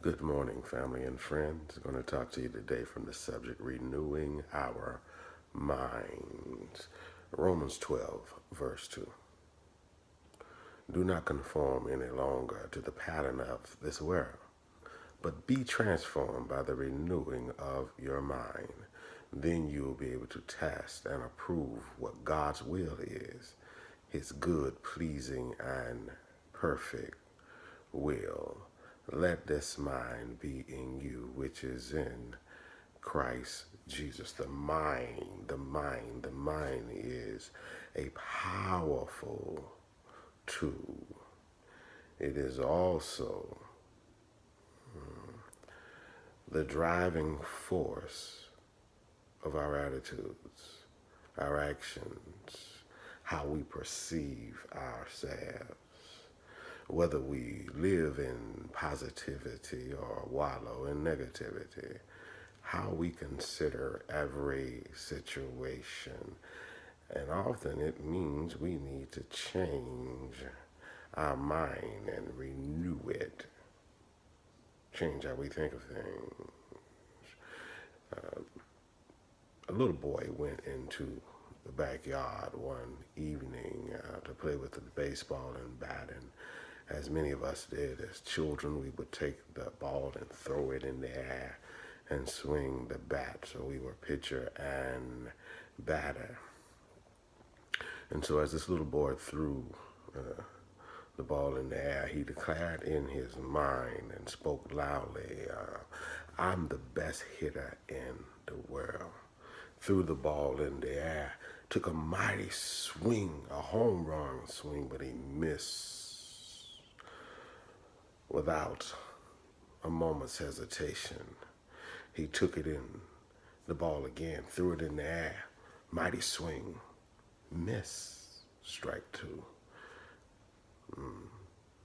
Good morning, family and friends. I'm going to talk to you today from the subject renewing our minds. Romans 12, verse 2. Do not conform any longer to the pattern of this world, but be transformed by the renewing of your mind. Then you will be able to test and approve what God's will is, his good, pleasing, and perfect will. Let this mind be in you, which is in Christ Jesus. The mind is a powerful tool. It is also the driving force of our attitudes, our actions, how we perceive ourselves. Whether we live in positivity or wallow in negativity, how we consider every situation. And often it means we need to change our mind and renew it, change how we think of things. A little boy went into the backyard one evening to play with the baseball and bat, and as many of us did as children, we would take the ball and throw it in the air and swing the bat. So we were pitcher and batter. And so as this little boy threw the ball in the air, he declared in his mind and spoke loudly, I'm the best hitter in the world. Threw the ball in the air, took a mighty swing, a home run swing, but he missed without a moment's hesitation. He took it in the ball again, threw it in the air, mighty swing, miss, strike two.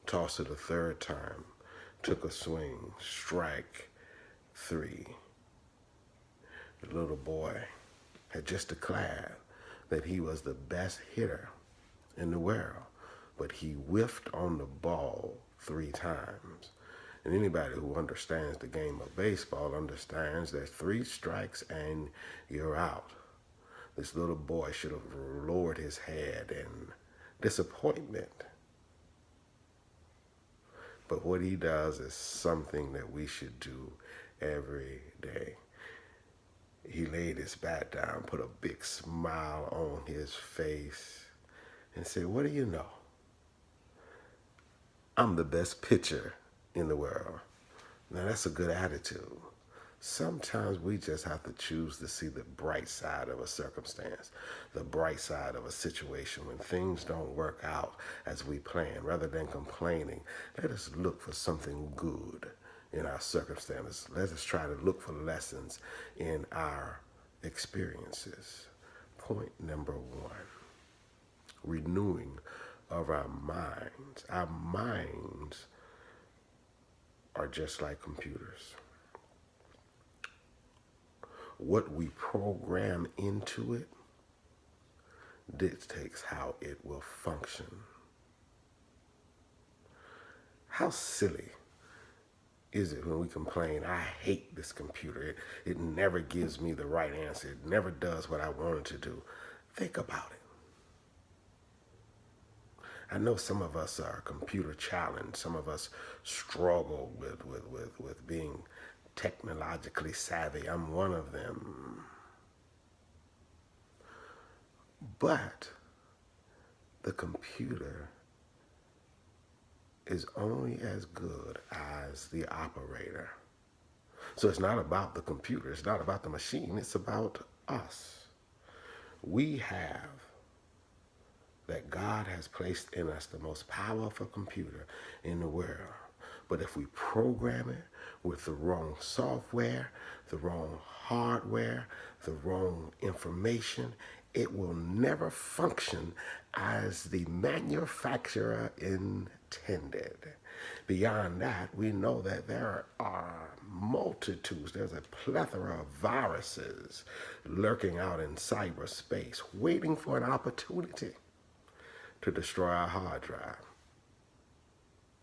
Tossed it a third time, took a swing, strike three. The little boy had just declared that he was the best hitter in the world, but he whiffed on the ball 3 times. And anybody who understands the game of baseball understands that 3 strikes and you're out. This little boy should have lowered his head in disappointment. But what he does is something that we should do every day. He laid his bat down, put a big smile on his face, and said, what do you know? I'm the best pitcher in the world. Now that's a good attitude. Sometimes we just have to choose to see the bright side of a circumstance, the bright side of a situation. When things don't work out as we plan, rather than complaining, let us look for something good in our circumstances. Let us try to look for lessons in our experiences. Point number 1, renewing of our minds. Our minds are just like computers. What we program into it dictates how it will function. How silly is it when we complain, I hate this computer. It never gives me the right answer. It never does what I want it to do. Think about it. I know some of us are computer challenged. Some of us struggle with being technologically savvy. I'm one of them. But the computer is only as good as the operator. So it's not about the computer. It's not about the machine. It's about us. We have that God has placed in us the most powerful computer in the world. But if we program it with the wrong software, the wrong hardware, the wrong information, it will never function as the manufacturer intended. Beyond that, we know that there are multitudes, there's a plethora of viruses lurking out in cyberspace, waiting for an opportunity to destroy our hard drive.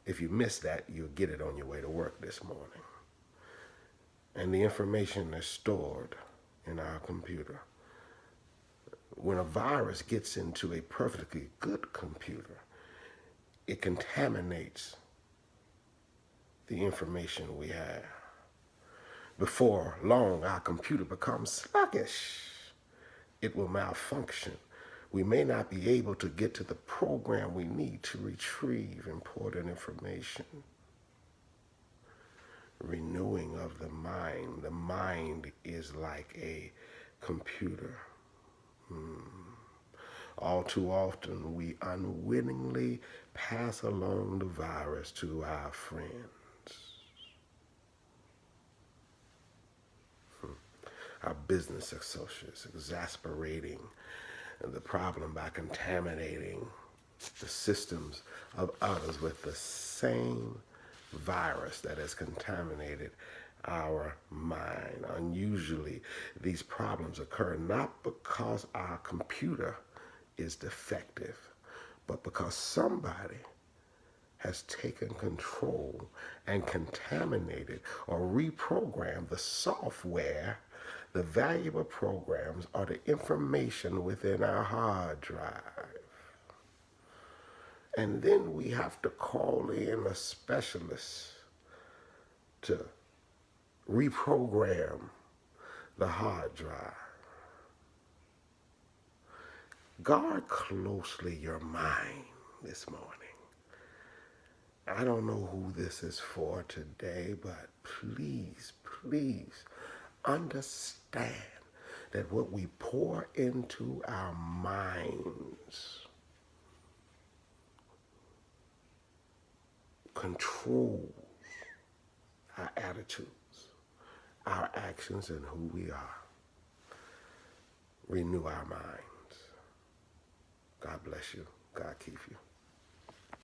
If you miss that, you'll get it on your way to work this morning. And the information is stored in our computer. When a virus gets into a perfectly good computer, it contaminates the information we have. Before long, our computer becomes sluggish. It will malfunction. We may not be able to get to the program we need to retrieve important information. Renewing of the mind. The mind is like a computer. All too often, we unwittingly pass along the virus to our friends. Our business associates, exasperating the problem by contaminating the systems of others with the same virus that has contaminated our mind. Unusually, these problems occur not because our computer is defective, but because somebody has taken control and contaminated or reprogrammed the software, the valuable programs, or the information within our hard drive. And then we have to call in a specialist to reprogram the hard drive. Guard closely your mind this morning. I don't know who this is for today, but please, please understand that what we pour into our minds controls our attitudes, our actions, and who we are. Renew our minds. God bless you. God keep you.